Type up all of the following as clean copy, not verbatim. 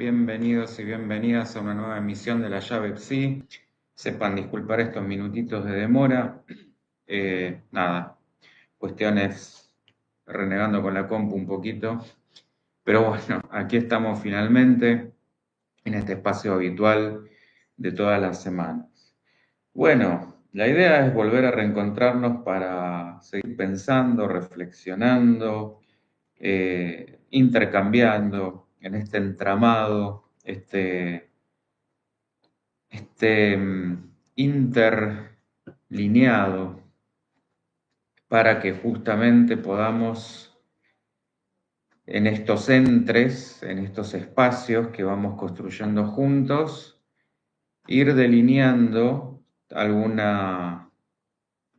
Bienvenidos y bienvenidas a una nueva emisión de La Llave Psi. Sepan disculpar estos minutitos de demora. Nada, cuestiones renegando con la compu un poquito. Pero bueno, aquí estamos finalmente en este espacio habitual de todas las semanas. Bueno, la idea es volver a reencontrarnos para seguir pensando, reflexionando, intercambiando en este entramado, interlineado, para que justamente podamos en estos entres, en estos espacios que vamos construyendo juntos, ir delineando alguna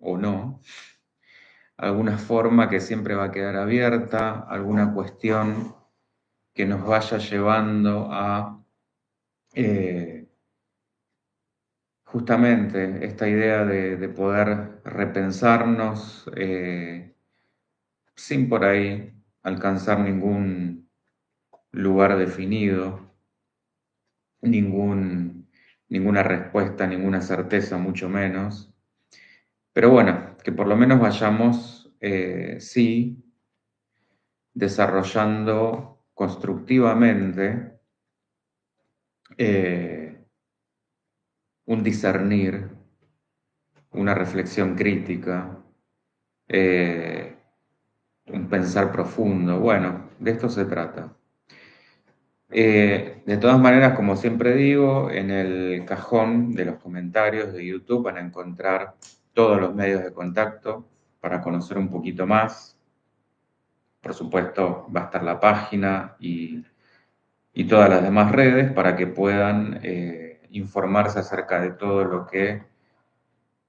o no, alguna forma que siempre va a quedar abierta, alguna cuestión que nos vaya llevando a justamente esta idea de poder repensarnos sin por ahí alcanzar ningún lugar definido, ninguna respuesta, ninguna certeza, mucho menos. Pero bueno, que por lo menos vayamos, sí, desarrollando constructivamente un discernir, una reflexión crítica, un pensar profundo. Bueno, de esto se trata. De todas maneras, como siempre digo, en el cajón de los comentarios de YouTube van a encontrar todos los medios de contacto para conocer un poquito más. Por supuesto, va a estar la página y todas las demás redes para que puedan informarse acerca de todo lo que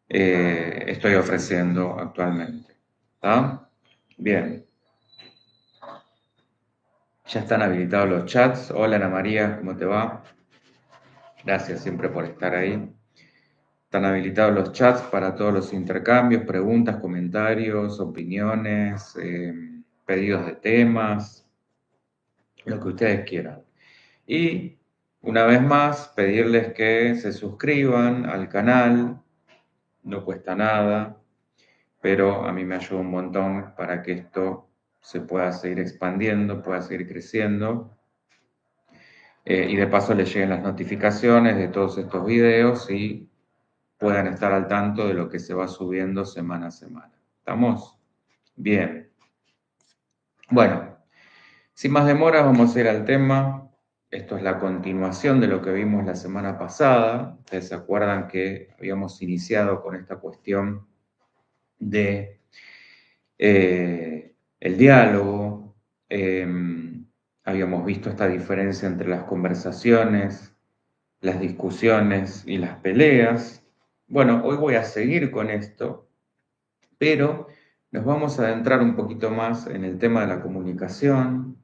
estoy ofreciendo actualmente. ¿Está? Bien. Ya están habilitados los chats. Hola Ana María, ¿cómo te va? Gracias siempre por estar ahí. Están habilitados los chats para todos los intercambios, preguntas, comentarios, opiniones, pedidos de temas, lo que ustedes quieran. Y una vez más, pedirles que se suscriban al canal, no cuesta nada, pero a mí me ayuda un montón para que esto se pueda seguir expandiendo, pueda seguir creciendo. Y de paso les lleguen las notificaciones de todos estos videos y puedan estar al tanto de lo que se va subiendo semana a semana. ¿Estamos? Bien. Bueno, sin más demora vamos a ir al tema. Esto es la continuación de lo que vimos la semana pasada. Ustedes se acuerdan que habíamos iniciado con esta cuestión de el diálogo. Habíamos visto esta diferencia entre las conversaciones, las discusiones y las peleas. Bueno, hoy voy a seguir con esto, pero nos vamos a adentrar un poquito más en el tema de la comunicación,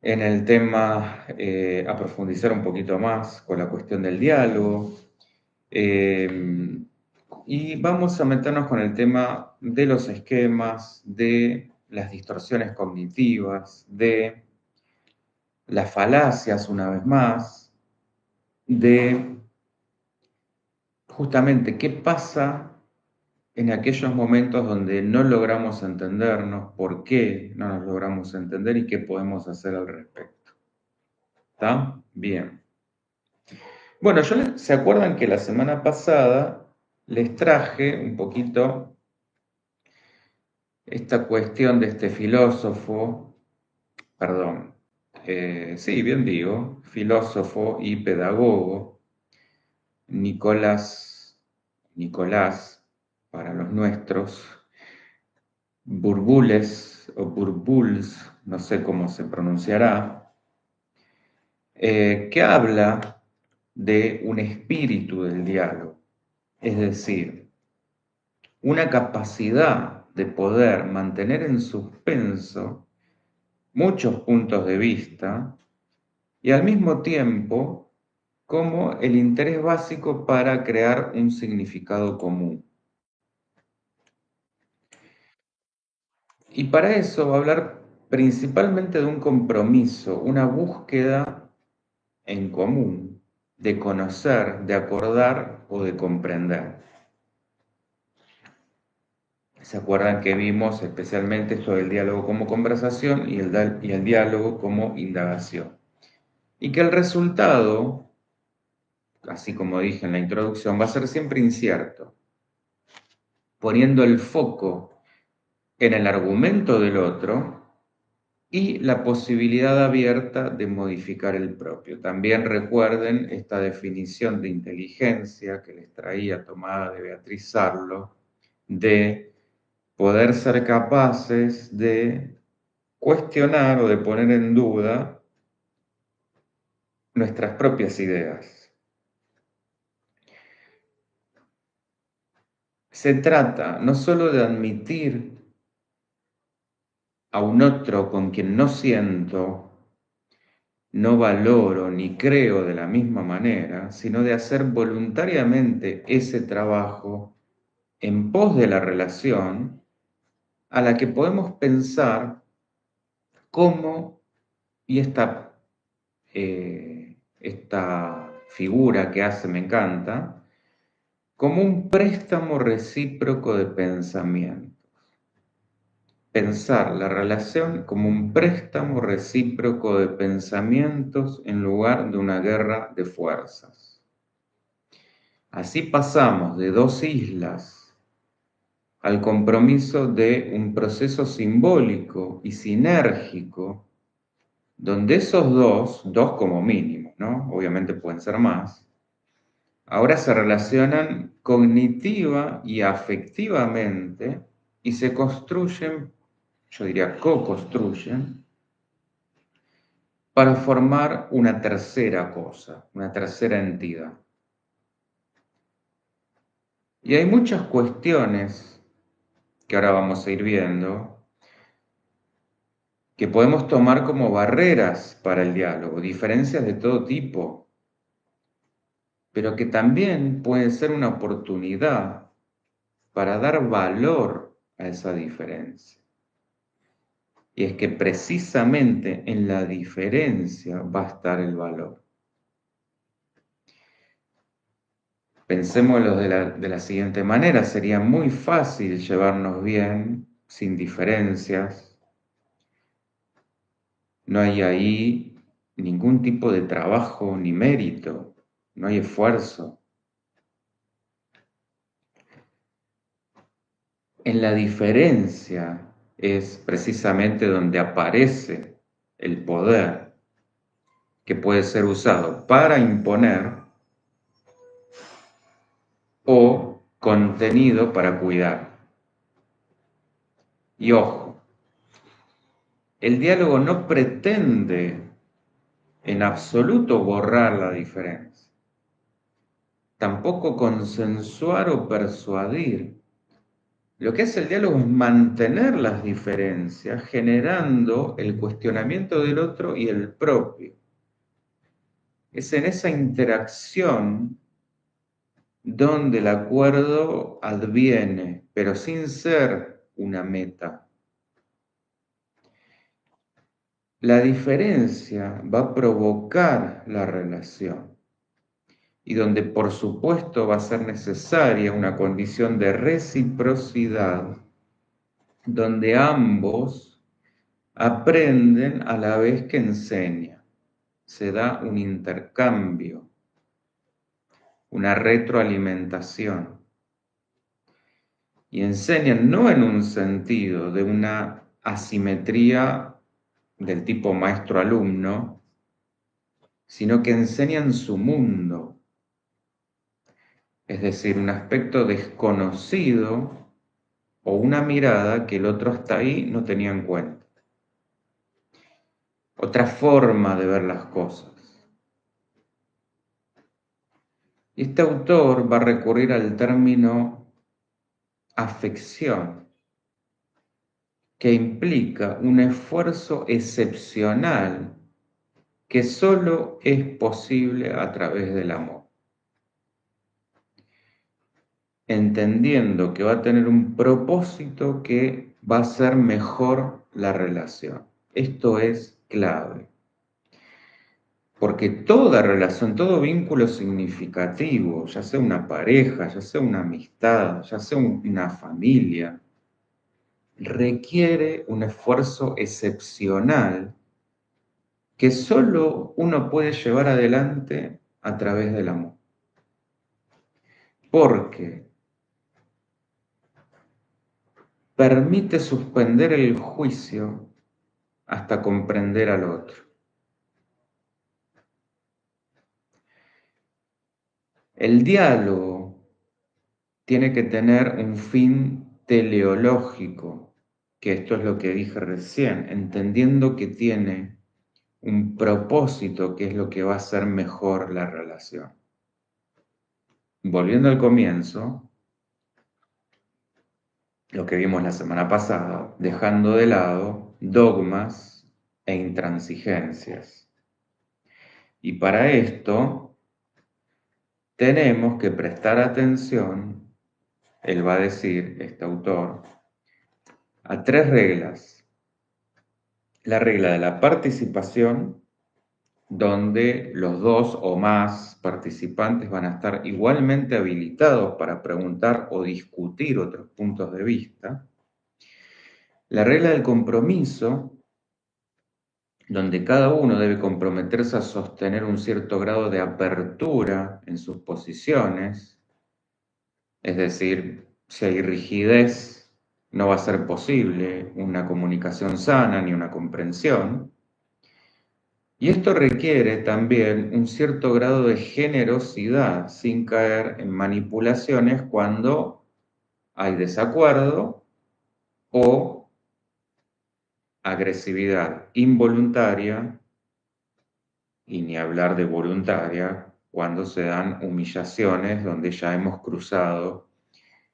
en el tema, a profundizar un poquito más con la cuestión del diálogo, y vamos a meternos con el tema de los esquemas, de las distorsiones cognitivas, de las falacias una vez más, de justamente qué pasa en aquellos momentos donde no logramos entendernos, por qué no nos logramos entender y qué podemos hacer al respecto. ¿Está? Bien. Bueno, ¿se acuerdan que la semana pasada les traje un poquito esta cuestión de este filósofo, perdón, sí, bien digo, filósofo y pedagogo, Nicolás, para los nuestros, Burbules o Burbuls, no sé cómo se pronunciará, que habla de un espíritu del diálogo, es decir, una capacidad de poder mantener en suspenso muchos puntos de vista y al mismo tiempo como el interés básico para crear un significado común. Y para eso va a hablar principalmente de un compromiso, una búsqueda en común de conocer, de acordar o de comprender. ¿Se acuerdan que vimos especialmente esto del diálogo como conversación y el diálogo como indagación? Y que el resultado, así como dije en la introducción, va a ser siempre incierto, poniendo el foco en el argumento del otro y la posibilidad abierta de modificar el propio. También recuerden esta definición de inteligencia que les traía tomada de Beatriz Sarlo, de poder ser capaces de cuestionar o de poner en duda nuestras propias ideas. Se trata no solo de admitir a un otro con quien no siento, no valoro ni creo de la misma manera, sino de hacer voluntariamente ese trabajo en pos de la relación a la que podemos pensar cómo, y esta figura que hace me encanta, como un préstamo recíproco de pensamiento. Pensar la relación como un préstamo recíproco de pensamientos en lugar de una guerra de fuerzas. Así pasamos de dos islas al compromiso de un proceso simbólico y sinérgico, donde esos dos como mínimo, ¿no? Obviamente pueden ser más, ahora se relacionan cognitiva y afectivamente y se construyen, yo diría co-construyen, para formar una tercera cosa, una tercera entidad. Y hay muchas cuestiones que ahora vamos a ir viendo, que podemos tomar como barreras para el diálogo, diferencias de todo tipo, pero que también pueden ser una oportunidad para dar valor a esa diferencia. Y es que precisamente en la diferencia va a estar el valor. Pensémoslo de la siguiente manera, sería muy fácil llevarnos bien, sin diferencias. No hay ahí ningún tipo de trabajo ni mérito, no hay esfuerzo. En la diferencia es precisamente donde aparece el poder que puede ser usado para imponer o contenido para cuidar. Y ojo, el diálogo no pretende en absoluto borrar la diferencia, tampoco consensuar o persuadir. Lo que hace el diálogo es mantener las diferencias, generando el cuestionamiento del otro y el propio. Es en esa interacción donde el acuerdo adviene, pero sin ser una meta. La diferencia va a provocar la relación y donde por supuesto va a ser necesaria una condición de reciprocidad, donde ambos aprenden a la vez que enseñan. Se da un intercambio, una retroalimentación. Y enseñan no en un sentido de una asimetría del tipo maestro-alumno, sino que enseñan su mundo, es decir, un aspecto desconocido o una mirada que el otro hasta ahí no tenía en cuenta. Otra forma de ver las cosas. Y este autor va a recurrir al término afección, que implica un esfuerzo excepcional que solo es posible a través del amor. Entendiendo que va a tener un propósito que va a ser mejor la relación. Esto es clave. Porque toda relación, todo vínculo significativo, ya sea una pareja, ya sea una amistad, ya sea una familia, requiere un esfuerzo excepcional que solo uno puede llevar adelante a través del amor. Porque permite suspender el juicio hasta comprender al otro. El diálogo tiene que tener un fin teleológico, que esto es lo que dije recién, entendiendo que tiene un propósito que es lo que va a hacer mejor la relación. Volviendo al comienzo, lo que vimos la semana pasada, dejando de lado dogmas e intransigencias. Y para esto tenemos que prestar atención, él va a decir, este autor, a tres reglas. La regla de la participación, donde los dos o más participantes van a estar igualmente habilitados para preguntar o discutir otros puntos de vista. La regla del compromiso, donde cada uno debe comprometerse a sostener un cierto grado de apertura en sus posiciones, es decir, si hay rigidez, no va a ser posible una comunicación sana ni una comprensión. Y esto requiere también un cierto grado de generosidad, sin caer en manipulaciones cuando hay desacuerdo o agresividad involuntaria, y ni hablar de voluntaria, cuando se dan humillaciones donde ya hemos cruzado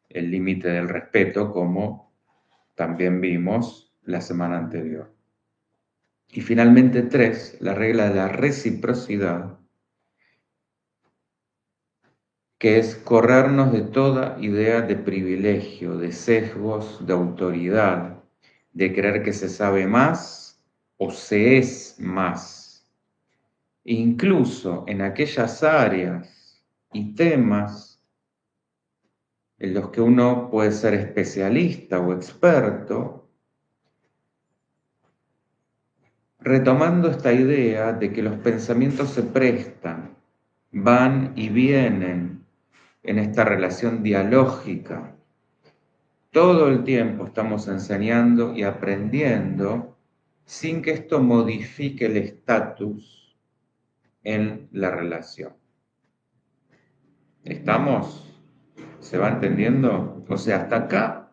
el límite del respeto, como también vimos la semana anterior. Y finalmente, 3, la regla de la reciprocidad, que es corrernos de toda idea de privilegio, de sesgos, de autoridad, de creer que se sabe más o se es más. Incluso en aquellas áreas y temas en los que uno puede ser especialista o experto, retomando esta idea de que los pensamientos se prestan, van y vienen en esta relación dialógica. Todo el tiempo estamos enseñando y aprendiendo sin que esto modifique el estatus en la relación. ¿Estamos? ¿Se va entendiendo? O sea, hasta acá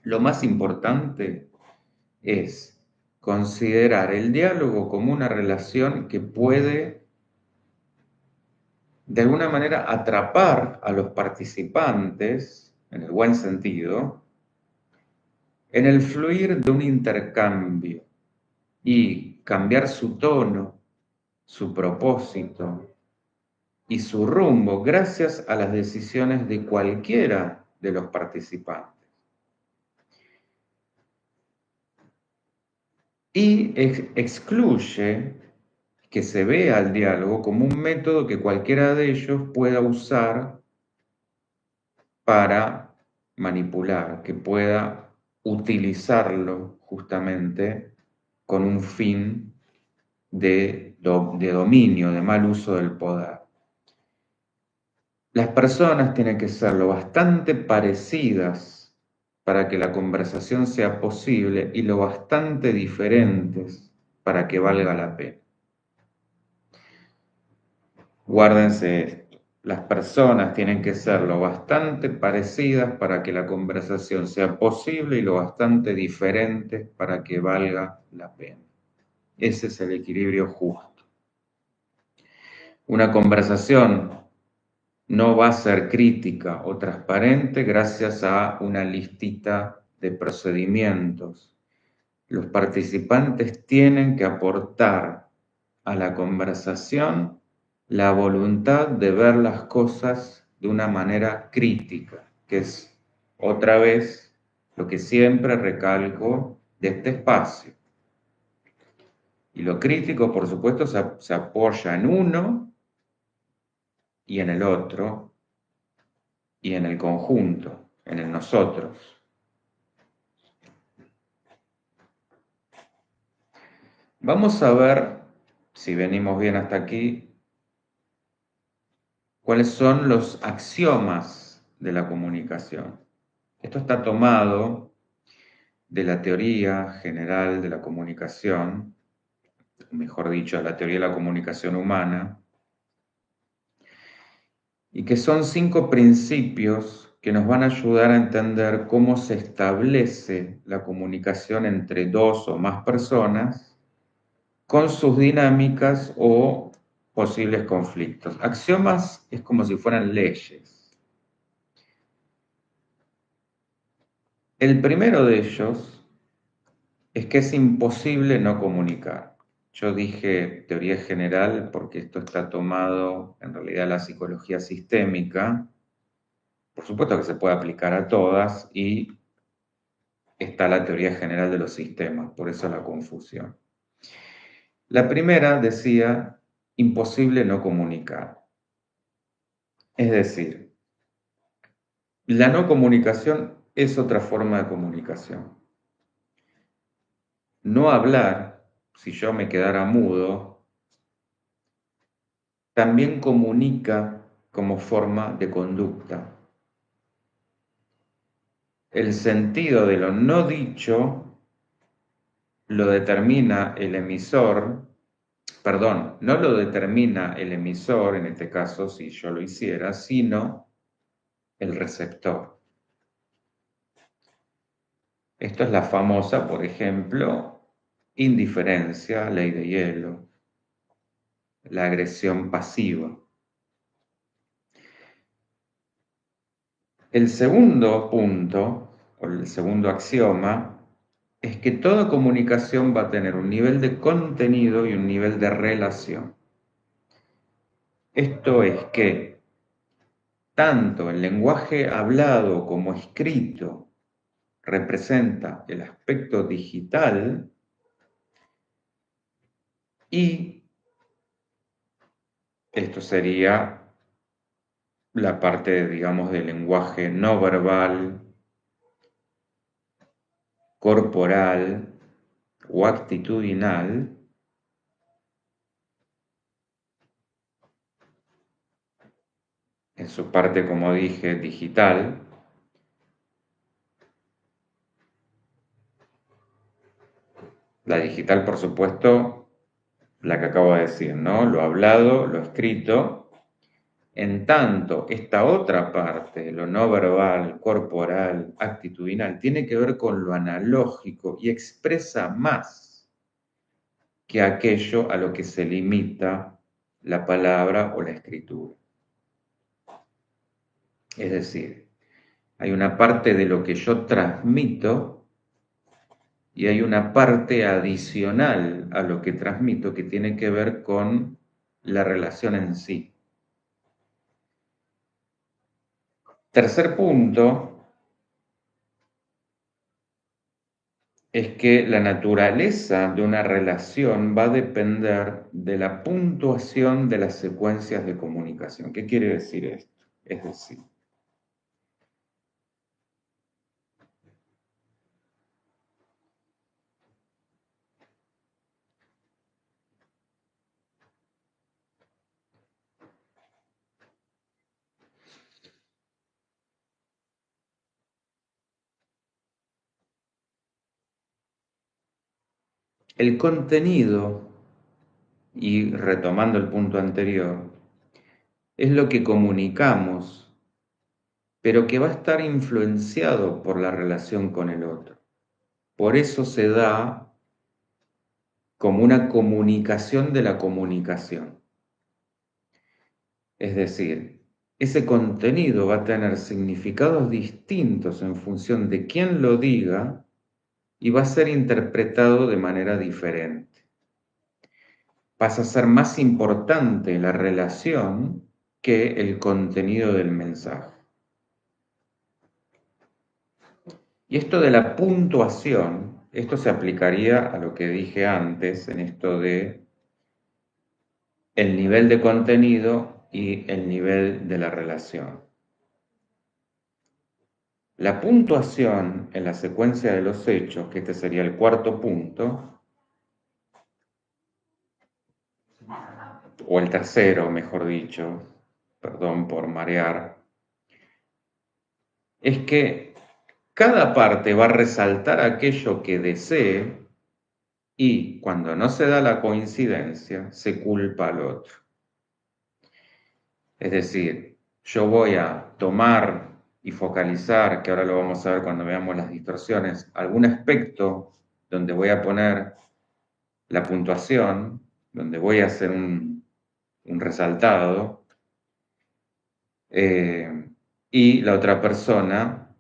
lo más importante es considerar el diálogo como una relación que puede de alguna manera atrapar a los participantes, en el buen sentido, en el fluir de un intercambio y cambiar su tono, su propósito y su rumbo gracias a las decisiones de cualquiera de los participantes. Y excluye que se vea el diálogo como un método que cualquiera de ellos pueda usar para manipular, que pueda utilizarlo justamente con un fin de dominio, de mal uso del poder. Las personas tienen que ser lo bastante parecidas para que la conversación sea posible y lo bastante diferentes para que valga la pena. Guárdense esto. Las personas tienen que ser lo bastante parecidas para que la conversación sea posible y lo bastante diferentes para que valga la pena. Ese es el equilibrio justo. Una conversación no va a ser crítica o transparente gracias a una listita de procedimientos. Los participantes tienen que aportar a la conversación la voluntad de ver las cosas de una manera crítica, que es otra vez lo que siempre recalco de este espacio. Y lo crítico, por supuesto, se apoya en uno y en el otro y en el conjunto, en el nosotros. Vamos a ver, si venimos bien hasta aquí, cuáles son los axiomas de la comunicación. Esto está tomado de la teoría general de la comunicación, mejor dicho, de la teoría de la comunicación humana, y que son 5 principios que nos van a ayudar a entender cómo se establece la comunicación entre 2 o más personas con sus dinámicas o posibles conflictos. Axiomas es como si fueran leyes. El primero de ellos es que es imposible no comunicar. Yo dije teoría general porque esto está tomado en realidad de la psicología sistémica. Por supuesto que se puede aplicar a todas y está la teoría general de los sistemas, por eso la confusión. La primera decía, imposible no comunicar. Es decir, la no comunicación es otra forma de comunicación. No hablar, si yo me quedara mudo, también comunica como forma de conducta. El sentido de lo no dicho lo determina el emisor, perdón, no lo determina el emisor, en este caso si yo lo hiciera, sino el receptor. Esto es la famosa, por ejemplo, indiferencia, ley de hielo, la agresión pasiva. El segundo punto, o el segundo axioma, es que toda comunicación va a tener un nivel de contenido y un nivel de relación. Esto es que tanto el lenguaje hablado como escrito representa el aspecto digital y esto sería la parte, digamos, del lenguaje no verbal, corporal o actitudinal, en su parte, como dije, digital. La digital, por supuesto, la que acabo de decir, ¿no? Lo hablado, lo escrito. En tanto, esta otra parte, lo no verbal, corporal, actitudinal, tiene que ver con lo analógico y expresa más que aquello a lo que se limita la palabra o la escritura. Es decir, hay una parte de lo que yo transmito y hay una parte adicional a lo que transmito que tiene que ver con la relación en sí. Tercer punto es que la naturaleza de una relación va a depender de la puntuación de las secuencias de comunicación. ¿Qué quiere decir esto? Es decir, el contenido, y retomando el punto anterior, es lo que comunicamos, pero que va a estar influenciado por la relación con el otro. Por eso se da como una comunicación de la comunicación. Es decir, ese contenido va a tener significados distintos en función de quién lo diga y va a ser interpretado de manera diferente. Pasa a ser más importante la relación que el contenido del mensaje. Y esto de la puntuación esto se aplicaría a lo que dije antes, en esto de el nivel de contenido y el nivel de la relación. La puntuación en la secuencia de los hechos, que este sería el cuarto punto, o el tercero, mejor dicho, perdón por marear, es que cada parte va a resaltar aquello que desee y cuando no se da la coincidencia, se culpa al otro. Es decir, yo voy a tomar y focalizar, que ahora lo vamos a ver cuando veamos las distorsiones, algún aspecto donde voy a poner la puntuación, donde voy a hacer un resaltado, y la otra persona,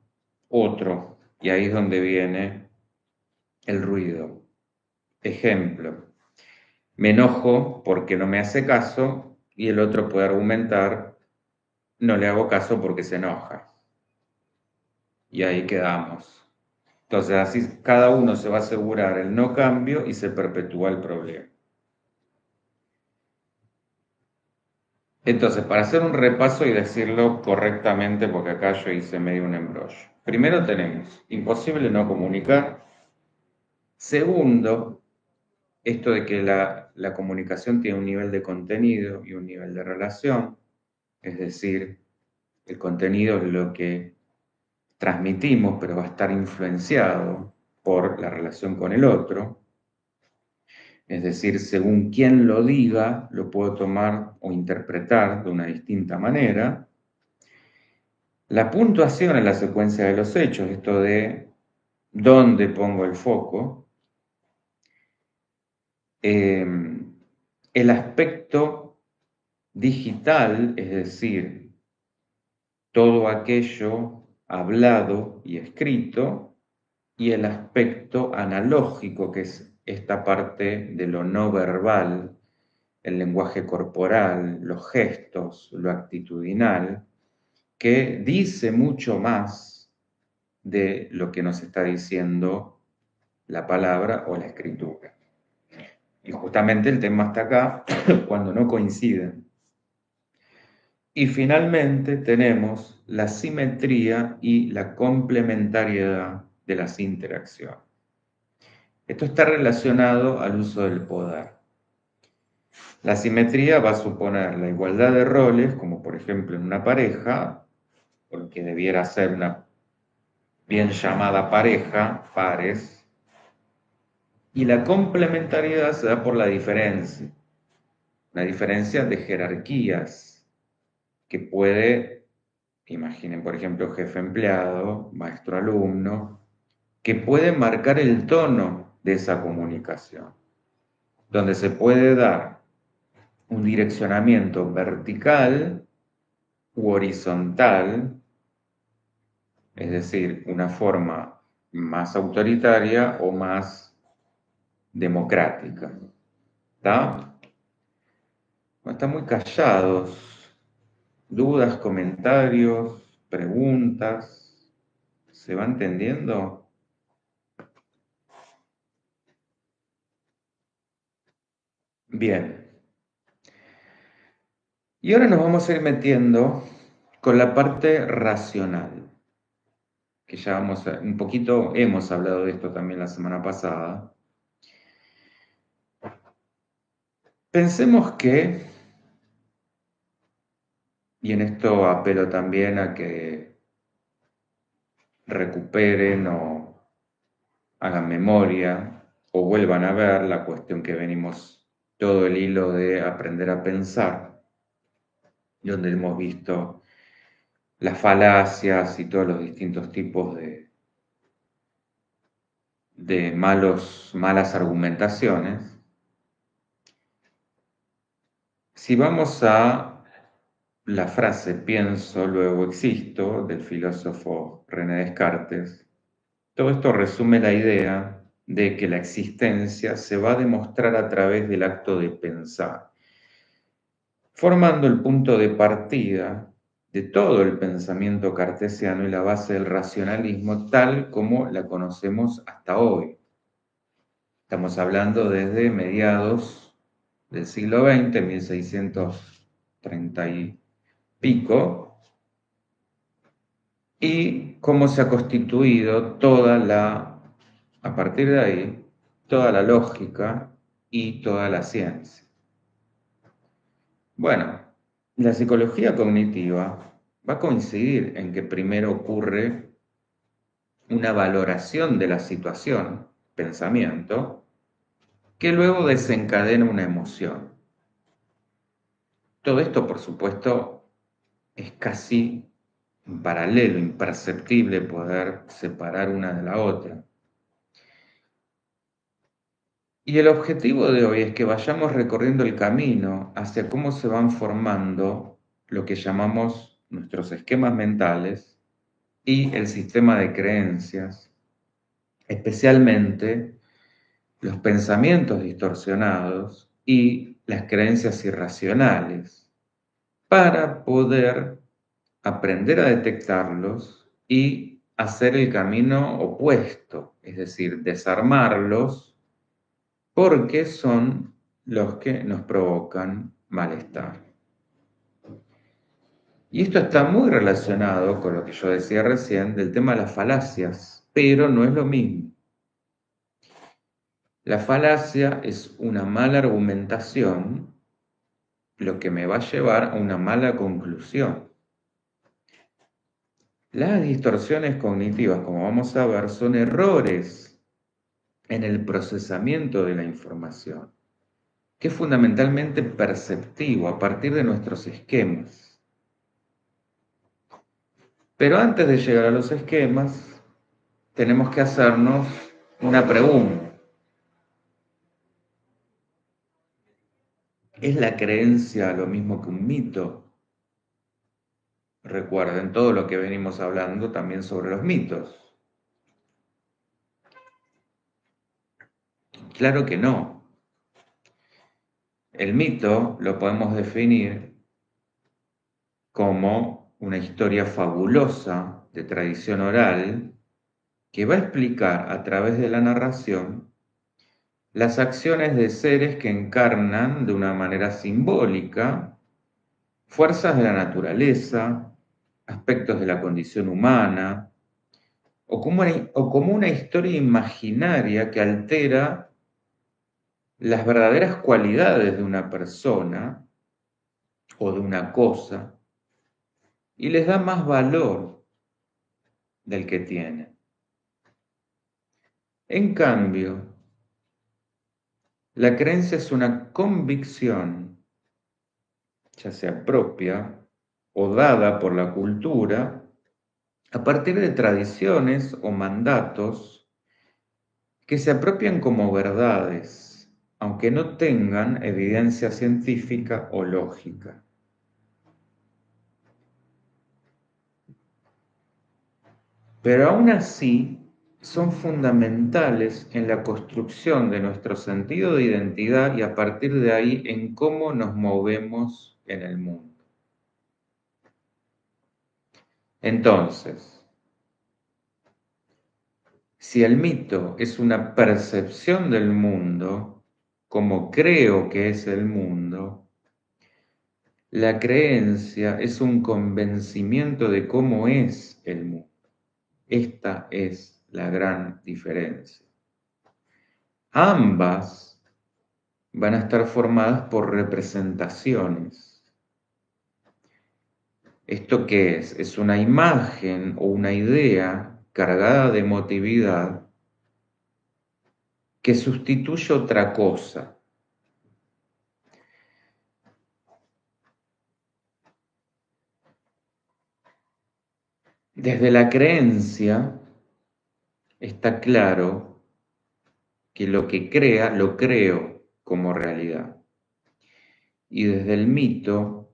otro, y ahí es donde viene el ruido. Ejemplo, me enojo porque no me hace caso y el otro puede argumentar, no le hago caso porque se enoja. Y ahí quedamos. Entonces así cada uno se va a asegurar el no cambio y se perpetúa el problema. Entonces, para hacer un repaso y decirlo correctamente, porque acá yo hice medio un embrollo. Primero tenemos, imposible no comunicar. Segundo, esto de que la comunicación tiene un nivel de contenido y un nivel de relación, es decir, el contenido es lo que transmitimos, pero va a estar influenciado por la relación con el otro. Es decir, según quien lo diga, lo puedo tomar o interpretar de una distinta manera. La puntuación en la secuencia de los hechos, esto de dónde pongo el foco, el aspecto digital, es decir, todo aquello hablado y escrito, y el aspecto analógico, que es esta parte de lo no verbal, el lenguaje corporal, los gestos, lo actitudinal, que dice mucho más de lo que nos está diciendo la palabra o la escritura. Y justamente el tema está acá cuando no coinciden. Y finalmente tenemos la simetría y la complementariedad de las interacciones. Esto está relacionado al uso del poder. La simetría va a suponer la igualdad de roles, como por ejemplo en una pareja, o lo que debiera ser una bien llamada pareja, pares, y la complementariedad se da por la diferencia de jerarquías que puede, imaginen por ejemplo jefe-empleado, maestro-alumno, que puede marcar el tono de esa comunicación, donde se puede dar un direccionamiento vertical u horizontal, es decir, una forma más autoritaria o más democrática. ¿Está? Están muy callados. ¿Dudas, comentarios, preguntas? ¿Se va entendiendo? Bien. Y ahora nos vamos a ir metiendo con la parte racional, que ya un poquito hemos hablado de esto también la semana pasada. Pensemos que, y en esto apelo también a que recuperen o hagan memoria o vuelvan a ver la cuestión que venimos todo el hilo de aprender a pensar, donde hemos visto las falacias y todos los distintos tipos de malas argumentaciones. Si vamos a la frase pienso, luego existo, del filósofo René Descartes, todo esto resume la idea de que la existencia se va a demostrar a través del acto de pensar, formando el punto de partida de todo el pensamiento cartesiano y la base del racionalismo tal como la conocemos hasta hoy. Estamos hablando desde mediados del siglo XX, 1630 y pico, y cómo se ha constituido a partir de ahí, toda la lógica y toda la ciencia. Bueno, la psicología cognitiva va a coincidir en que primero ocurre una valoración de la situación, pensamiento, que luego desencadena una emoción. Todo esto, por supuesto, es casi en paralelo, imperceptible poder separar una de la otra. Y el objetivo de hoy es que vayamos recorriendo el camino hacia cómo se van formando lo que llamamos nuestros esquemas mentales y el sistema de creencias, especialmente los pensamientos distorsionados y las creencias irracionales, para poder aprender a detectarlos y hacer el camino opuesto, es decir, desarmarlos, porque son los que nos provocan malestar. Y esto está muy relacionado con lo que yo decía recién del tema de las falacias, pero no es lo mismo. La falacia es una mala argumentación, lo que me va a llevar a una mala conclusión. Las distorsiones cognitivas, como vamos a ver, son errores en el procesamiento de la información, que es fundamentalmente perceptivo a partir de nuestros esquemas. Pero antes de llegar a los esquemas, tenemos que hacernos una pregunta. ¿Es la creencia lo mismo que un mito? Recuerden todo lo que venimos hablando también sobre los mitos. Claro que no. El mito lo podemos definir como una historia fabulosa de tradición oral que va a explicar a través de la narración las acciones de seres que encarnan de una manera simbólica fuerzas de la naturaleza, aspectos de la condición humana, o como una historia imaginaria que altera las verdaderas cualidades de una persona o de una cosa y les da más valor del que tiene. En cambio, la creencia es una convicción, ya sea propia o dada por la cultura, a partir de tradiciones o mandatos que se apropian como verdades, aunque no tengan evidencia científica o lógica. Pero aún así son fundamentales en la construcción de nuestro sentido de identidad y a partir de ahí en cómo nos movemos en el mundo. Entonces, si el mito es una percepción del mundo, como creo que es el mundo, la creencia es un convencimiento de cómo es el mundo. Esta es la gran diferencia. Ambas van a estar formadas por representaciones. ¿Esto qué es? Es una imagen o una idea cargada de emotividad que sustituye otra cosa. Desde la creencia está claro que lo que crea lo creo como realidad. Y desde el mito,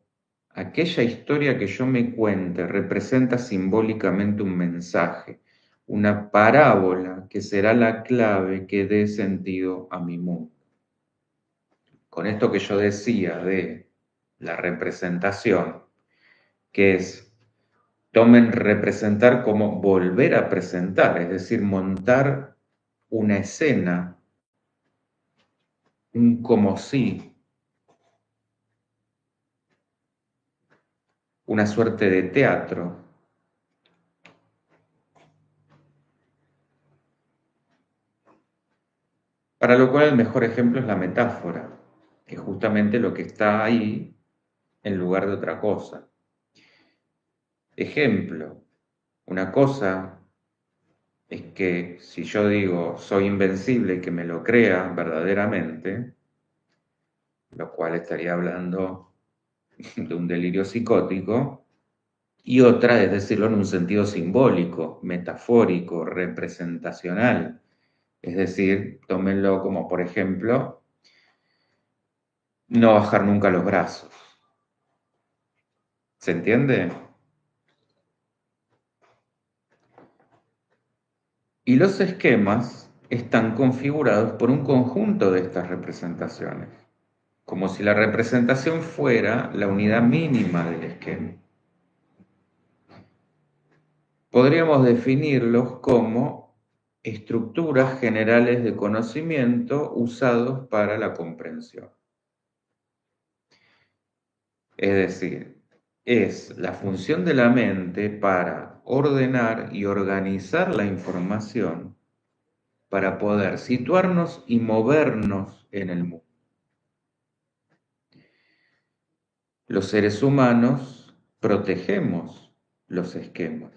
aquella historia que yo me cuente representa simbólicamente un mensaje, una parábola que será la clave que dé sentido a mi mundo. Con esto que yo decía de la representación, que es, tomen representar como volver a presentar, es decir, montar una escena un como si, una suerte de teatro. Para lo cual el mejor ejemplo es la metáfora, que es justamente lo que está ahí en lugar de otra cosa. Ejemplo, una cosa es que si yo digo soy invencible y que me lo crea verdaderamente, lo cual estaría hablando de un delirio psicótico, y otra es decirlo en un sentido simbólico, metafórico, representacional. Es decir, tómenlo como, por ejemplo, no bajar nunca los brazos. ¿Se entiende? Y los esquemas están configurados por un conjunto de estas representaciones, como si la representación fuera la unidad mínima del esquema. Podríamos definirlos como estructuras generales de conocimiento usados para la comprensión. Es decir, es la función de la mente para ordenar y organizar la información para poder situarnos y movernos en el mundo. Los seres humanos protegemos los esquemas.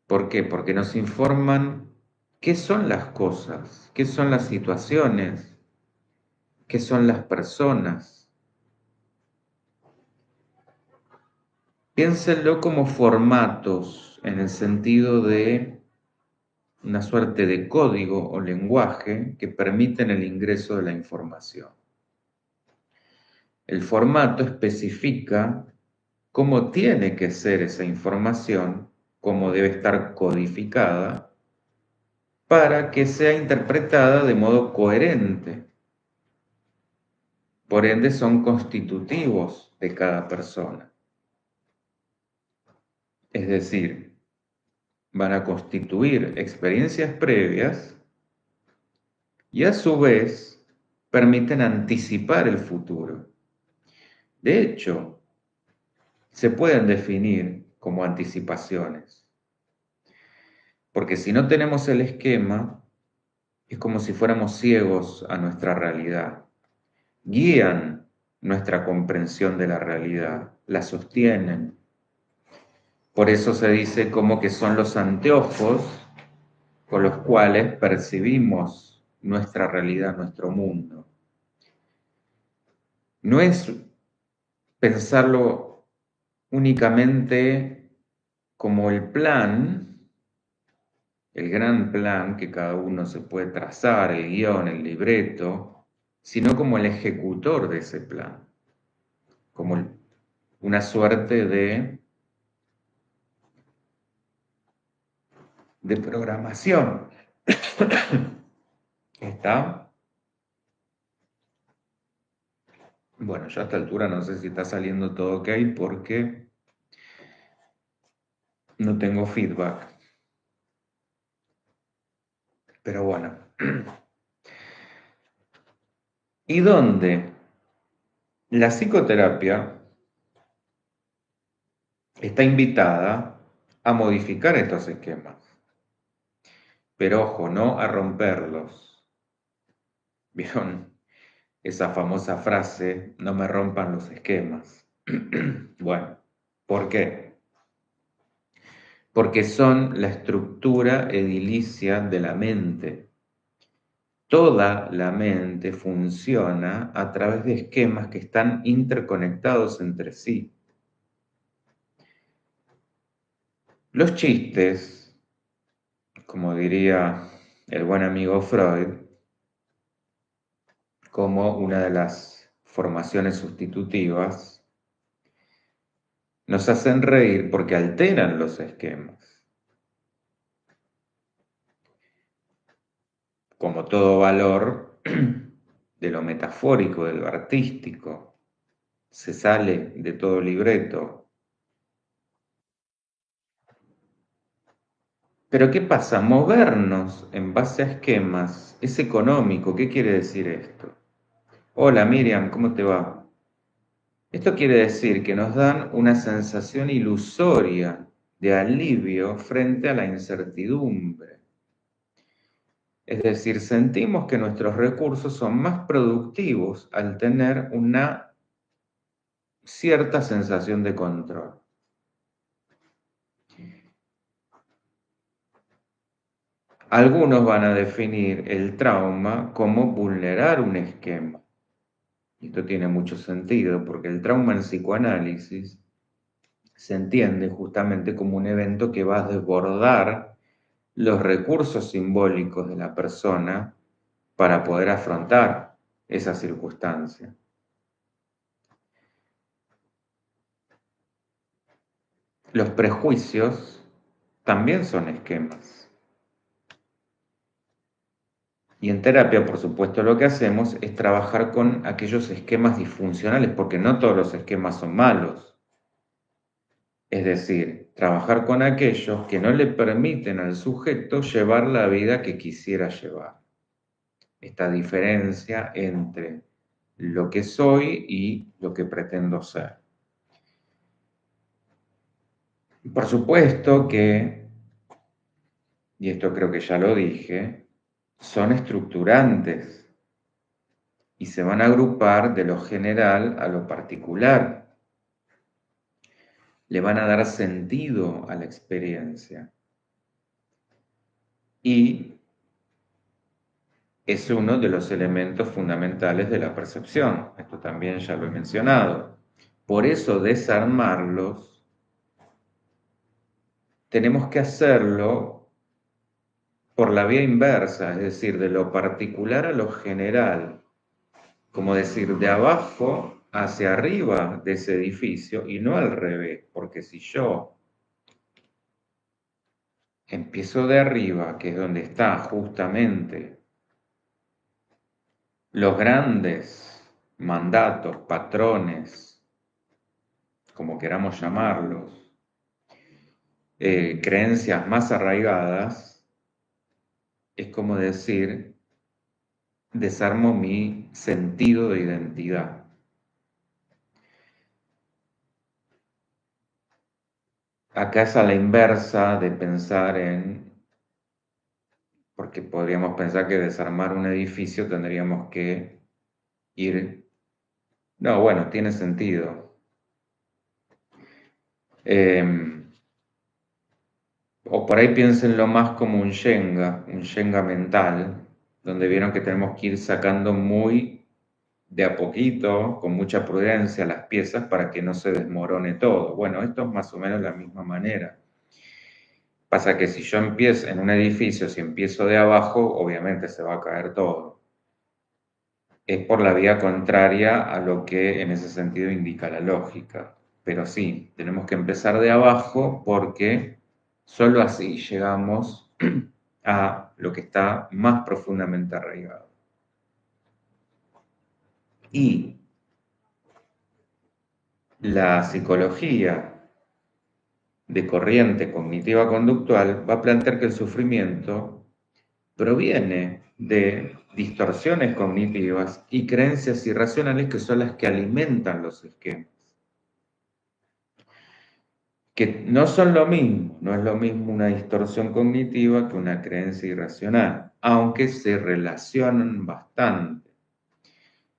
¿Por qué? Porque nos informan qué son las cosas, qué son las situaciones, qué son las personas. Piénsenlo como formatos en el sentido de una suerte de código o lenguaje que permiten el ingreso de la información. El formato especifica cómo tiene que ser esa información, cómo debe estar codificada, para que sea interpretada de modo coherente. Por ende, son constitutivos de cada persona. Es decir, van a constituir experiencias previas y a su vez permiten anticipar el futuro. De hecho, se pueden definir como anticipaciones, porque si no tenemos el esquema, es como si fuéramos ciegos a nuestra realidad. Guían nuestra comprensión de la realidad, la sostienen. Por eso se dice como que son los anteojos con los cuales percibimos nuestra realidad, nuestro mundo. No es pensarlo únicamente como el plan, el gran plan que cada uno se puede trazar, el guión, el libreto, sino como el ejecutor de ese plan, como una suerte de programación. ¿Está? Bueno, yo a esta altura no sé si está saliendo todo ok porque no tengo feedback. Pero bueno. ¿Y dónde? La psicoterapia está invitada a modificar estos esquemas. Pero ojo, no a romperlos. ¿Vieron esa famosa frase, no me rompan los esquemas? Bueno, ¿por qué? Porque son la estructura edilicia de la mente. Toda la mente funciona a través de esquemas que están interconectados entre sí. Los chistes, como diría el buen amigo Freud, como una de las formaciones sustitutivas, nos hacen reír porque alteran los esquemas. Como todo valor de lo metafórico, de lo artístico, se sale de todo libreto. Pero ¿qué pasa? Movernos en base a esquemas es económico. ¿Qué quiere decir esto? Hola Miriam, ¿cómo te va? Esto quiere decir que nos dan una sensación ilusoria de alivio frente a la incertidumbre. Es decir, sentimos que nuestros recursos son más productivos al tener una cierta sensación de control. Algunos van a definir el trauma como vulnerar un esquema. Y esto tiene mucho sentido porque el trauma en psicoanálisis se entiende justamente como un evento que va a desbordar los recursos simbólicos de la persona para poder afrontar esa circunstancia. Los prejuicios también son esquemas. Y en terapia, por supuesto, lo que hacemos es trabajar con aquellos esquemas disfuncionales, porque no todos los esquemas son malos. Es decir, trabajar con aquellos que no le permiten al sujeto llevar la vida que quisiera llevar. Esta diferencia entre lo que soy y lo que pretendo ser. Por supuesto que, y esto creo que ya lo dije, son estructurantes y se van a agrupar de lo general a lo particular. Le van a dar sentido a la experiencia. Y es uno de los elementos fundamentales de la percepción. Esto también ya lo he mencionado. Por eso desarmarlos tenemos que hacerlo por la vía inversa, es decir, de lo particular a lo general, como decir, de abajo hacia arriba de ese edificio y no al revés, porque si yo empiezo de arriba, que es donde está justamente los grandes mandatos, patrones, como queramos llamarlos, creencias más arraigadas, es como decir, desarmo mi sentido de identidad. Acá es a la inversa de pensar en, porque podríamos pensar que desarmar un edificio tendríamos que ir, no, bueno, tiene sentido. O por ahí piénsenlo más como un Shenga mental, donde vieron que tenemos que ir sacando muy de a poquito, con mucha prudencia, las piezas para que no se desmorone todo. Bueno, esto es más o menos la misma manera. Pasa que si yo empiezo en un edificio, si empiezo de abajo, obviamente se va a caer todo. Es por la vía contraria a lo que en ese sentido indica la lógica. Pero sí, tenemos que empezar de abajo porque solo así llegamos a lo que está más profundamente arraigado. Y la psicología de corriente cognitiva conductual va a plantear que el sufrimiento proviene de distorsiones cognitivas y creencias irracionales que son las que alimentan los esquemas. Que no son lo mismo, no es lo mismo una distorsión cognitiva que una creencia irracional, aunque se relacionan bastante.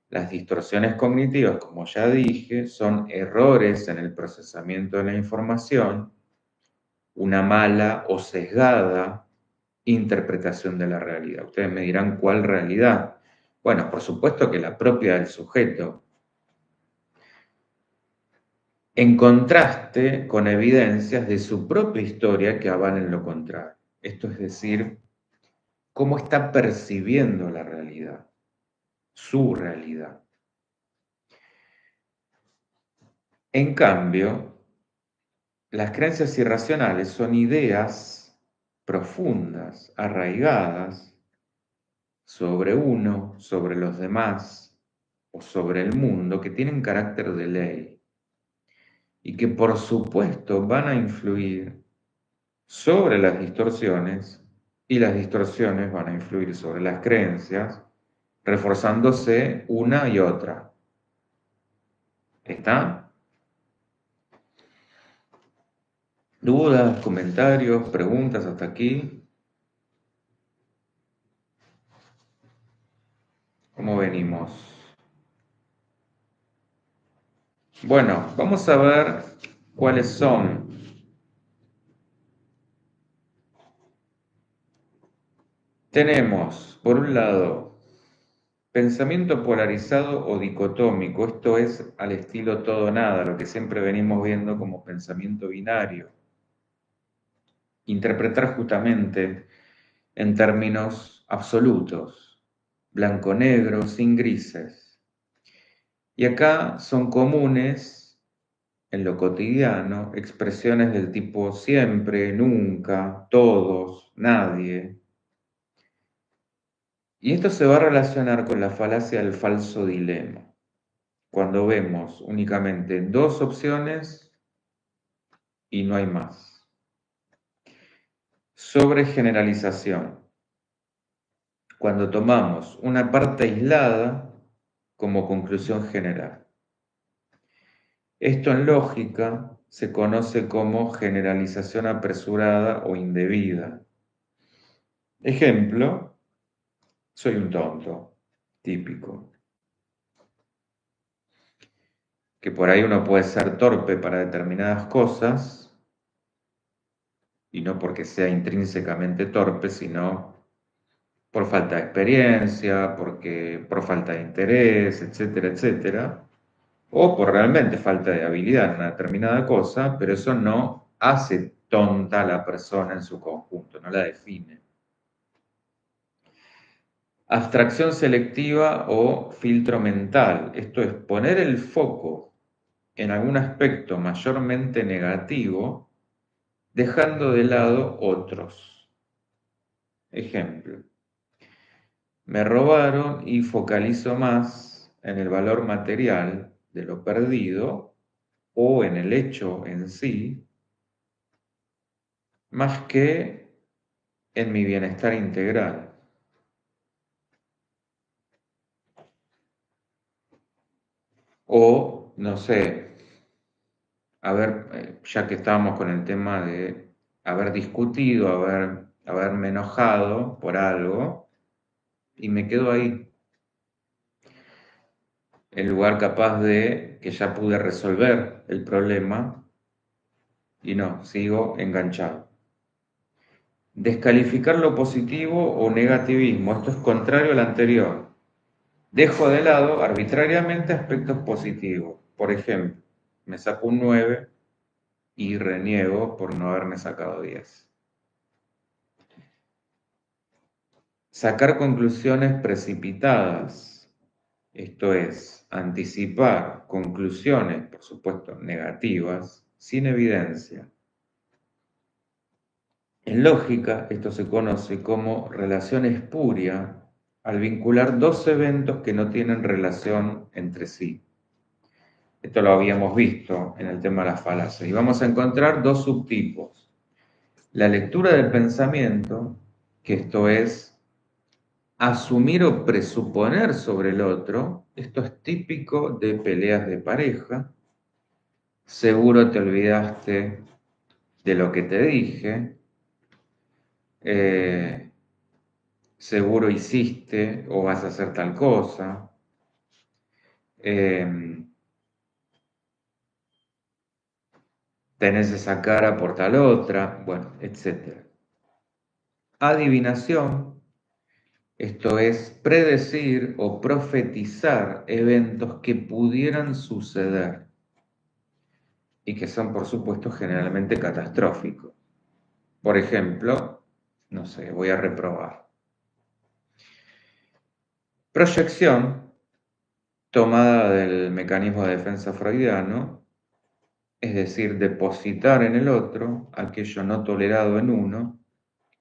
Las distorsiones cognitivas, como ya dije, son errores en el procesamiento de la información, una mala o sesgada interpretación de la realidad. Ustedes me dirán cuál realidad. Bueno, por supuesto que la propia del sujeto, en contraste con evidencias de su propia historia que avalen lo contrario. Esto es decir, cómo está percibiendo la realidad, su realidad. En cambio, las creencias irracionales son ideas profundas, arraigadas sobre uno, sobre los demás o sobre el mundo que tienen carácter de ley y que por supuesto van a influir sobre las distorsiones y las distorsiones van a influir sobre las creencias reforzándose una y otra. ¿Está? ¿Dudas, comentarios, preguntas hasta aquí? ¿Cómo venimos? Bueno, vamos a ver cuáles son. Tenemos, por un lado, pensamiento polarizado o dicotómico, esto es al estilo todo o nada, lo que siempre venimos viendo como pensamiento binario. Interpretar justamente en términos absolutos, blanco-negro, sin grises. Y acá son comunes en lo cotidiano expresiones del tipo siempre, nunca, todos, nadie. Y esto se va a relacionar con la falacia del falso dilema, cuando vemos únicamente dos opciones y no hay más. Sobregeneralización, cuando tomamos una parte aislada como conclusión general. Esto en lógica se conoce como generalización apresurada o indebida. Ejemplo, soy un tonto, típico. Que por ahí uno puede ser torpe para determinadas cosas, y no porque sea intrínsecamente torpe, sino por falta de experiencia, por falta de interés, etcétera, etcétera, o por realmente falta de habilidad en una determinada cosa, pero eso no hace tonta a la persona en su conjunto, no la define. Abstracción selectiva o filtro mental, esto es poner el foco en algún aspecto mayormente negativo, dejando de lado otros. Ejemplo, me robaron y focalizo más en el valor material de lo perdido o en el hecho en sí, más que en mi bienestar integral. O, no sé, ya que estábamos con el tema de haber discutido, haberme enojado por algo, y me quedo ahí, en lugar capaz de que ya pude resolver el problema, y no, sigo enganchado. Descalificar lo positivo o negativismo, esto es contrario al anterior. Dejo de lado arbitrariamente aspectos positivos. Por ejemplo, me saco un 9 y reniego por no haberme sacado 10. Sacar conclusiones precipitadas, esto es, anticipar conclusiones, por supuesto, negativas, sin evidencia. En lógica, esto se conoce como relación espuria al vincular dos eventos que no tienen relación entre sí. Esto lo habíamos visto en el tema de las falacias. Y vamos a encontrar dos subtipos. La lectura del pensamiento, que esto es asumir o presuponer sobre el otro, esto es típico de peleas de pareja. Seguro te olvidaste de lo que te dije. Seguro hiciste o vas a hacer tal cosa. Tenés esa cara por tal otra, bueno, etc. Adivinación, esto es predecir o profetizar eventos que pudieran suceder y que son, por supuesto, generalmente catastróficos. Por ejemplo, no sé, voy a reprobar. Proyección, tomada del mecanismo de defensa freudiano, es decir, depositar en el otro aquello no tolerado en uno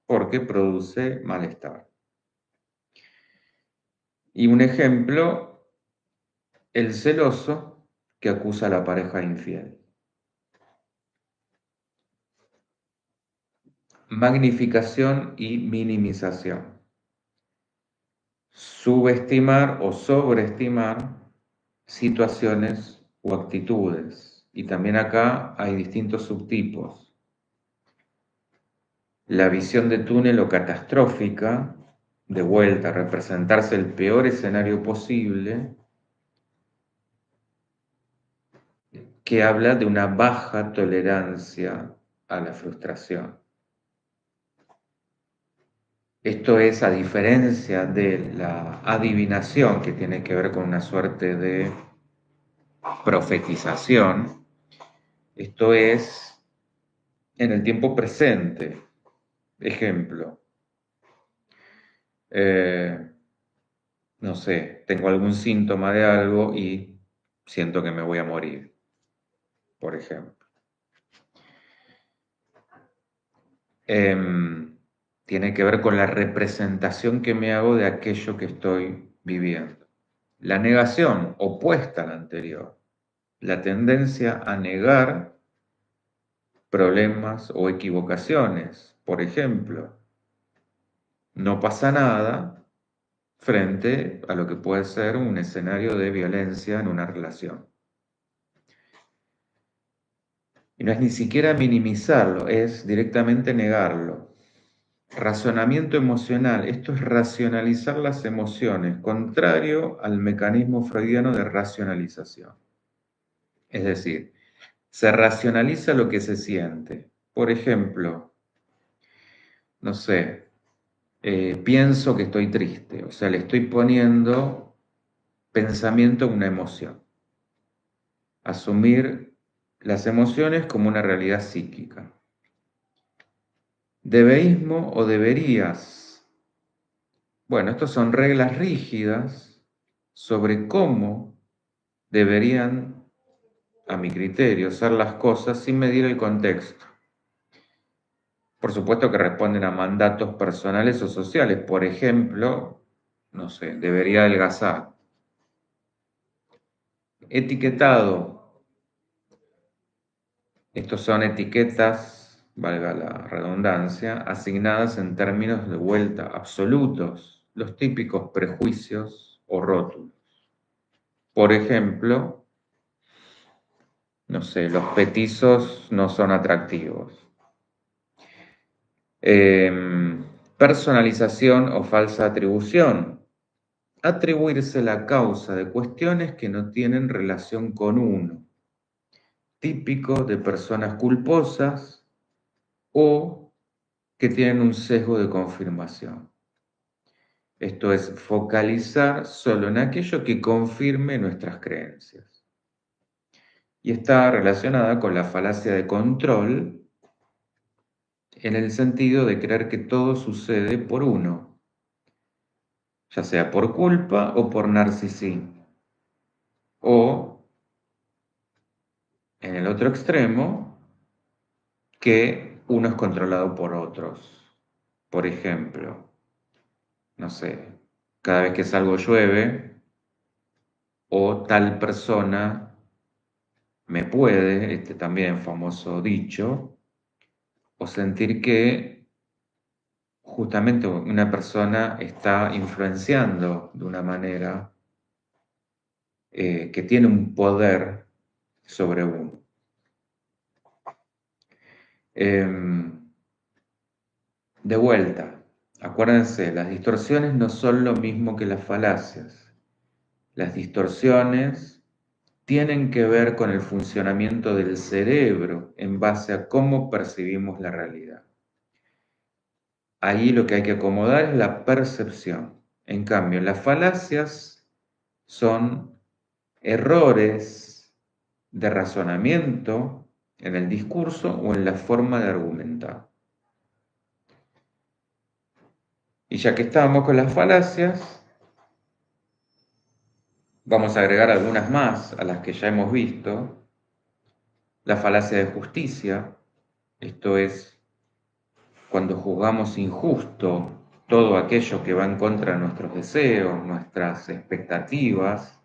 porque produce malestar. Y un ejemplo, el celoso que acusa a la pareja infiel. Magnificación y minimización. subestimar o sobreestimar situaciones o actitudes. Y también acá hay distintos subtipos. La visión de túnel o catastrófica, de vuelta, representarse el peor escenario posible, que habla de una baja tolerancia a la frustración. Esto es a diferencia de la adivinación, que tiene que ver con una suerte de profetización. Esto es en el tiempo presente. Ejemplo, no sé, tengo algún síntoma de algo y siento que me voy a morir, por ejemplo. Tiene que ver con la representación que me hago de aquello que estoy viviendo. La negación, opuesta a la anterior, la tendencia a negar problemas o equivocaciones. Por ejemplo, no pasa nada frente a lo que puede ser un escenario de violencia en una relación. Y no es ni siquiera minimizarlo, es directamente negarlo. Razonamiento emocional, esto es racionalizar las emociones, contrario al mecanismo freudiano de racionalización. Es decir, se racionaliza lo que se siente. Por ejemplo, no sé, pienso que estoy triste, o sea, le estoy poniendo pensamiento a una emoción. Asumir las emociones como una realidad psíquica. Debeísmo o deberías. Bueno, estas son reglas rígidas sobre cómo deberían, a mi criterio, ser las cosas sin medir el contexto. Por supuesto que responden a mandatos personales o sociales. Por ejemplo, no sé, debería adelgazar. Etiquetado. Estos son etiquetas, valga la redundancia, asignadas en términos de vuelta absolutos, los típicos prejuicios o rótulos. Por ejemplo, no sé, los petizos no son atractivos. Personalización o falsa atribución. Atribuirse la causa de cuestiones que no tienen relación con uno. Típico de personas culposas o que tienen un sesgo de confirmación. Esto es focalizar solo en aquello que confirme nuestras creencias. Y está relacionada con la falacia de control en el sentido de creer que todo sucede por uno, ya sea por culpa o por narcisismo. O, en el otro extremo, que uno es controlado por otros. Por ejemplo, no sé, cada vez que salgo llueve o tal persona me puede, este también famoso dicho, o sentir que justamente una persona está influenciando de una manera que tiene un poder sobre uno. De vuelta, acuérdense, las distorsiones no son lo mismo que las falacias. Las distorsiones tienen que ver con el funcionamiento del cerebro en base a cómo percibimos la realidad. Ahí lo que hay que acomodar es la percepción. En cambio, las falacias son errores de razonamiento en el discurso o en la forma de argumentar. Y ya que estábamos con las falacias, vamos a agregar algunas más a las que ya hemos visto. La falacia de justicia, esto es cuando juzgamos injusto todo aquello que va en contra de nuestros deseos, nuestras expectativas,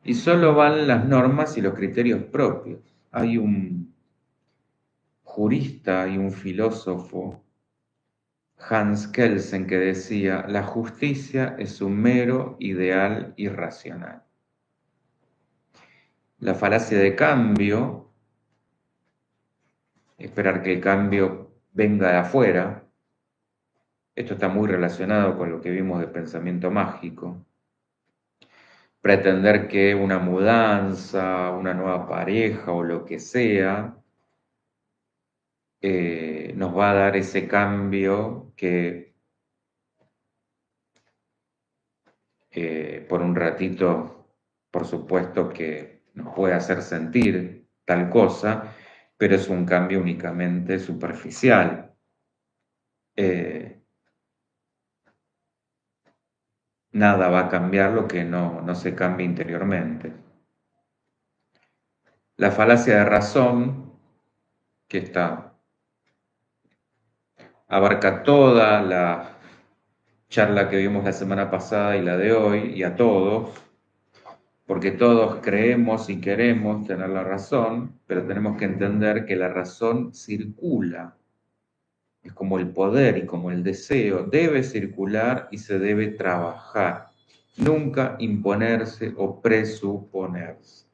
y solo van las normas y los criterios propios. Hay un jurista y un filósofo, Hans Kelsen, que decía: la justicia es un mero ideal irracional. La falacia de cambio, esperar que el cambio venga de afuera, esto está muy relacionado con lo que vimos de pensamiento mágico. Pretender que una mudanza, una nueva pareja o lo que sea, nos va a dar ese cambio que por un ratito, por supuesto que nos puede hacer sentir tal cosa, pero es un cambio únicamente superficial. Nada va a cambiar lo que no se cambie interiormente. La falacia de razón, que abarca toda la charla que vimos la semana pasada y la de hoy, y a todos, porque todos creemos y queremos tener la razón, pero tenemos que entender que la razón circula. Es como el poder y como el deseo, debe circular y se debe trabajar, nunca imponerse o presuponerse.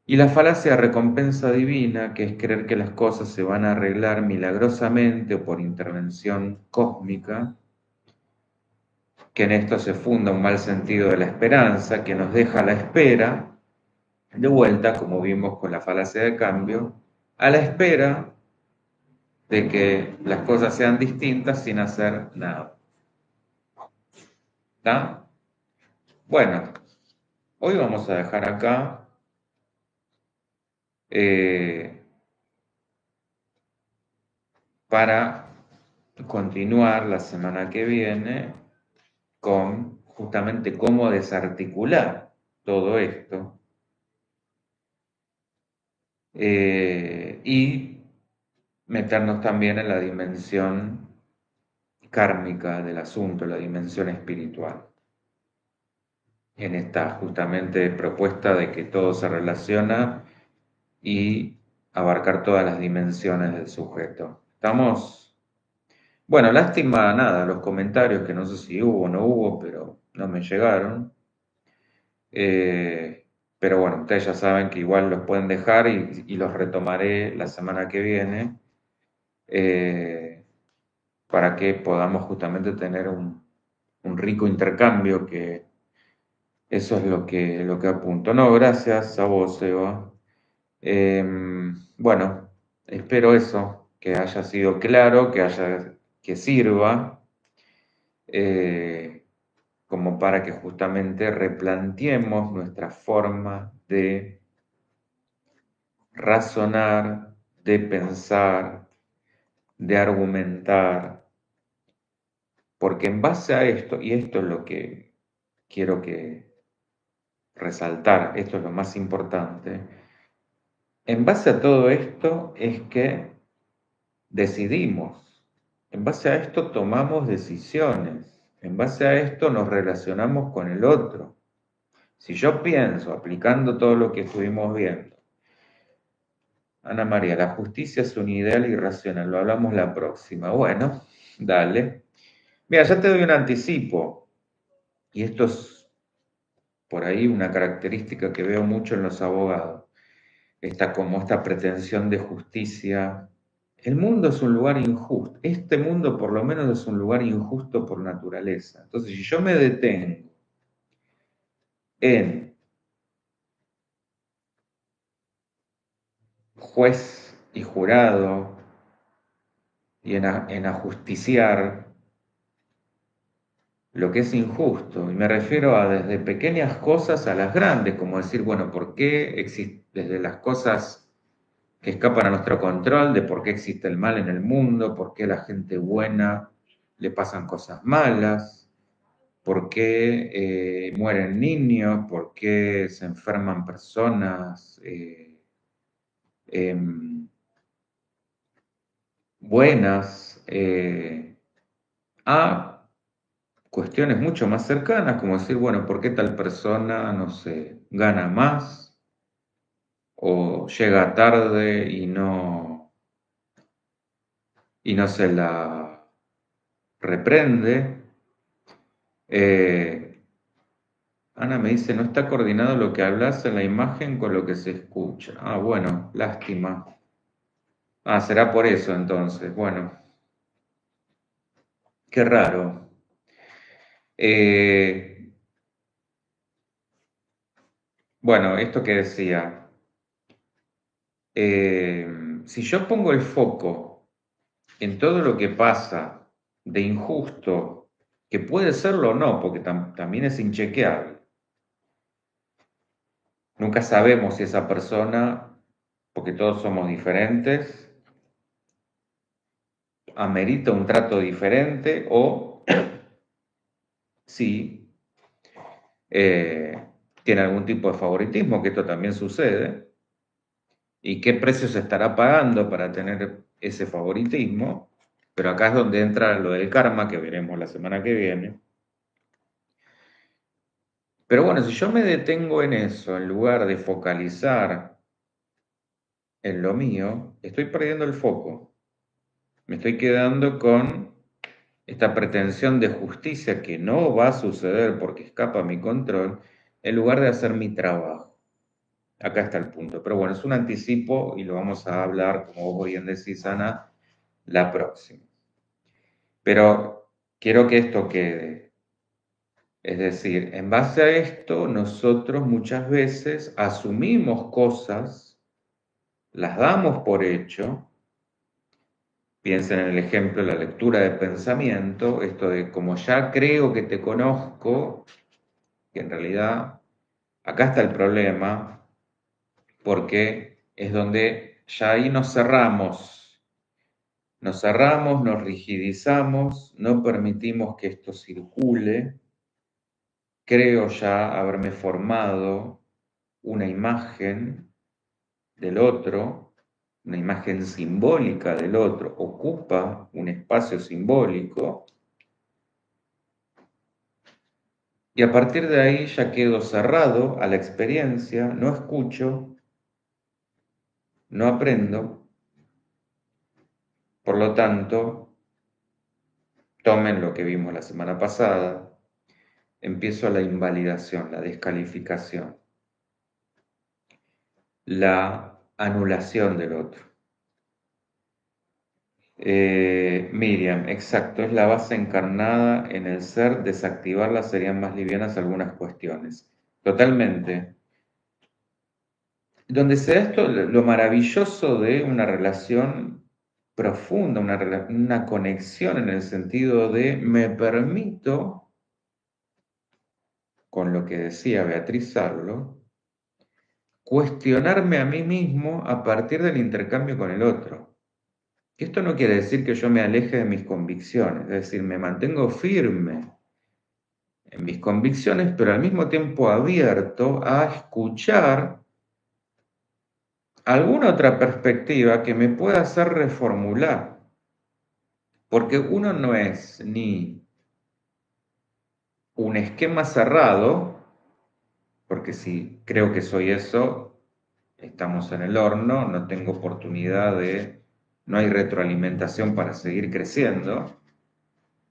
Y la falacia de recompensa divina, que es creer que las cosas se van a arreglar milagrosamente o por intervención cósmica, que en esto se funda un mal sentido de la esperanza, que nos deja a la espera, de vuelta, como vimos con la falacia de cambio, a la espera de que las cosas sean distintas sin hacer nada. ¿Está? Bueno, hoy vamos a dejar acá para continuar la semana que viene con justamente cómo desarticular todo esto y meternos también en la dimensión kármica del asunto, la dimensión espiritual, en esta justamente propuesta de que todo se relaciona y abarcar todas las dimensiones del sujeto. ¿Estamos? Bueno, lástima, nada, los comentarios que no sé si hubo o no hubo, pero no me llegaron. Pero bueno, ustedes ya saben que igual los pueden dejar y los retomaré la semana que viene para que podamos justamente tener un rico intercambio, que eso es lo que apunto. No, gracias a vos, Eva. Bueno, espero eso, que haya sido claro, que sirva, como para que justamente replanteemos nuestra forma de razonar, de pensar, de argumentar, porque en base a esto, y esto es lo que quiero que resaltar, esto es lo más importante, en base a todo esto es que decidimos, en base a esto tomamos decisiones, en base a esto nos relacionamos con el otro. Si yo pienso, aplicando todo lo que estuvimos viendo, Ana María, la justicia es un ideal irracional, lo hablamos la próxima. Bueno, dale. Mira, ya te doy un anticipo, y esto es por ahí una característica que veo mucho en los abogados, esta pretensión de justicia. El mundo es un lugar injusto, este mundo por lo menos es un lugar injusto por naturaleza. Entonces, si yo me detengo en juez y jurado y en ajusticiar lo que es injusto, y me refiero a desde pequeñas cosas a las grandes, como decir, bueno, ¿por qué existe desde las cosas que escapan a nuestro control, de por qué existe el mal en el mundo, por qué a la gente buena le pasan cosas malas, por qué mueren niños, por qué se enferman personas em, buenas, a cuestiones mucho más cercanas, como decir, bueno, ¿por qué tal persona, no sé, gana más o llega tarde y no se la reprende. Ana me dice, no está coordinado lo que hablas en la imagen con lo que se escucha. Ah, bueno, lástima. Ah, será por eso entonces. Bueno, qué raro. Bueno, esto que decía, si yo pongo el foco en todo lo que pasa de injusto, que puede serlo o no, porque también es inchequeable, nunca sabemos si esa persona, porque todos somos diferentes, amerita un trato diferente o si tiene algún tipo de favoritismo, que esto también sucede, y qué precio se estará pagando para tener ese favoritismo, pero acá es donde entra lo del karma, que veremos la semana que viene. Pero bueno, si yo me detengo en eso, en lugar de focalizar en lo mío, estoy perdiendo el foco. Me estoy quedando con esta pretensión de justicia que no va a suceder porque escapa a mi control, en lugar de hacer mi trabajo. Acá está el punto. Pero bueno, es un anticipo y lo vamos a hablar, como vos bien decís, Ana, la próxima. Pero quiero que esto quede. Es decir, en base a esto, nosotros muchas veces asumimos cosas, las damos por hecho. Piensen en el ejemplo de la lectura de pensamiento, esto de como ya creo que te conozco, que en realidad acá está el problema, porque es donde ya ahí nos cerramos, nos rigidizamos, no permitimos que esto circule, creo ya haberme formado una imagen del otro, una imagen simbólica del otro, ocupa un espacio simbólico, y a partir de ahí ya quedo cerrado a la experiencia, no escucho, no aprendo, por lo tanto, tomen lo que vimos la semana pasada, empiezo la invalidación, la descalificación, la anulación del otro. Miriam, exacto, es la base encarnada en el ser, desactivarla serían más livianas algunas cuestiones. Totalmente. Donde se da esto, lo maravilloso de una relación profunda, una conexión en el sentido de me permito, con lo que decía Beatriz Sarlo, cuestionarme a mí mismo a partir del intercambio con el otro. Esto no quiere decir que yo me aleje de mis convicciones, es decir, me mantengo firme en mis convicciones, pero al mismo tiempo abierto a escuchar alguna otra perspectiva que me pueda hacer reformular. Porque uno no es ni un esquema cerrado, porque si creo que soy eso, estamos en el horno, no tengo oportunidad no hay retroalimentación para seguir creciendo,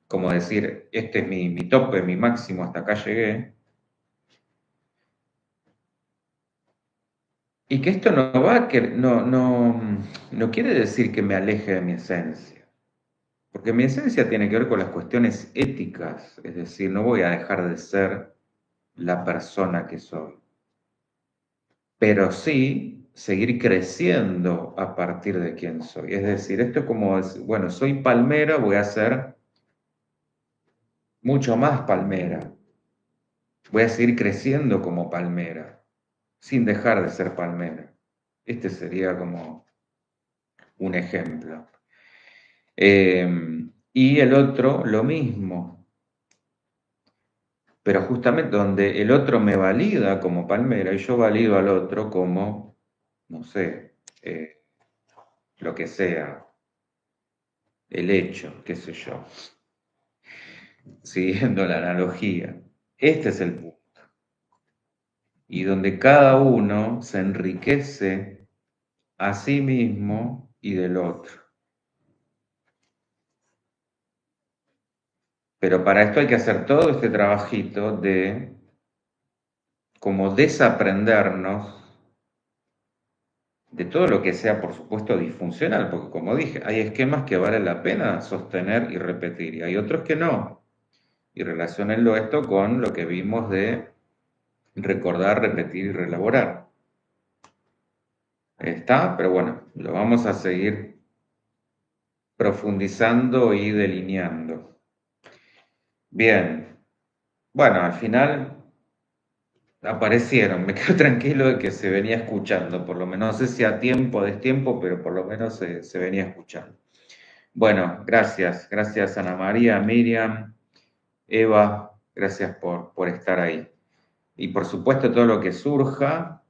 como decir, este es mi tope, mi máximo, hasta acá llegué, y que esto no va, que no quiere decir que me aleje de mi esencia, porque mi esencia tiene que ver con las cuestiones éticas, es decir, no voy a dejar de ser la persona que soy, pero sí seguir creciendo a partir de quién soy. Es decir, esto es como, bueno, soy palmera, voy a ser mucho más palmera. Voy a seguir creciendo como palmera, sin dejar de ser palmera. Este sería como un ejemplo. Y el otro, lo mismo. Pero justamente donde el otro me valida como palmera y yo valido al otro como, no sé, lo que sea, el hecho, qué sé yo, siguiendo la analogía. Este es el punto. Y donde cada uno se enriquece a sí mismo y del otro. Pero para esto hay que hacer todo este trabajito de como desaprendernos de todo lo que sea, por supuesto, disfuncional, porque como dije, hay esquemas que vale la pena sostener y repetir, y hay otros que no. Y relacionenlo esto con lo que vimos de recordar, repetir y reelaborar. Está, pero bueno, lo vamos a seguir profundizando y delineando. Bien, bueno, al final aparecieron, me quedo tranquilo de que se venía escuchando, por lo menos, no sé si a tiempo o destiempo, pero por lo menos se venía escuchando. Bueno, gracias Ana María, Miriam, Eva, gracias por estar ahí. Y por supuesto todo lo que surja,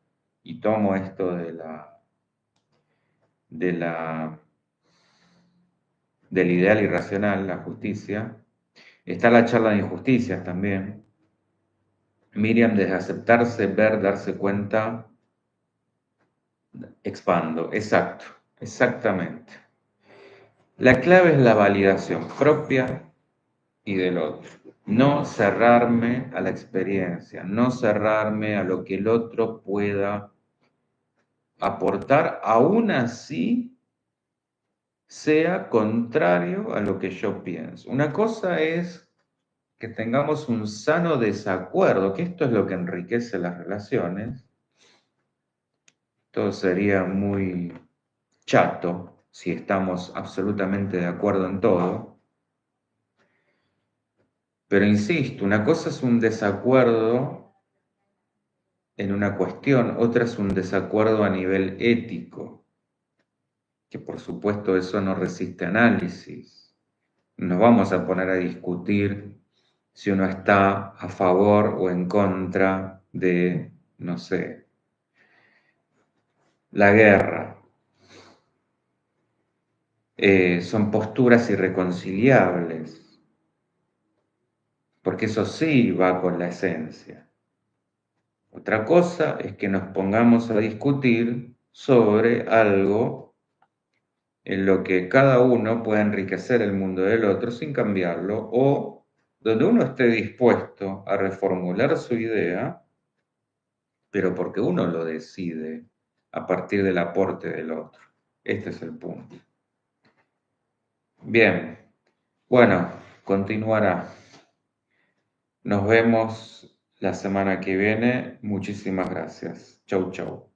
y tomo esto de la, del ideal irracional, la justicia. Está la charla de injusticias también. Miriam, desde aceptarse, ver, darse cuenta, expando. Exacto, exactamente. La clave es la validación propia y del otro. No cerrarme a la experiencia, no cerrarme a lo que el otro pueda aportar, aún así sea contrario a lo que yo pienso. Una cosa es que tengamos un sano desacuerdo, que esto es lo que enriquece las relaciones. Todo sería muy chato si estamos absolutamente de acuerdo en todo. Pero insisto, una cosa es un desacuerdo en una cuestión, otra es un desacuerdo a nivel ético, que por supuesto eso no resiste análisis. Nos vamos a poner a discutir si uno está a favor o en contra de, no sé, la guerra. Son posturas irreconciliables, porque eso sí va con la esencia. Otra cosa es que nos pongamos a discutir sobre algo en lo que cada uno pueda enriquecer el mundo del otro sin cambiarlo, o donde uno esté dispuesto a reformular su idea, pero porque uno lo decide a partir del aporte del otro. Este es el punto. Bien, bueno, continuará. Nos vemos la semana que viene. Muchísimas gracias. Chau, chau.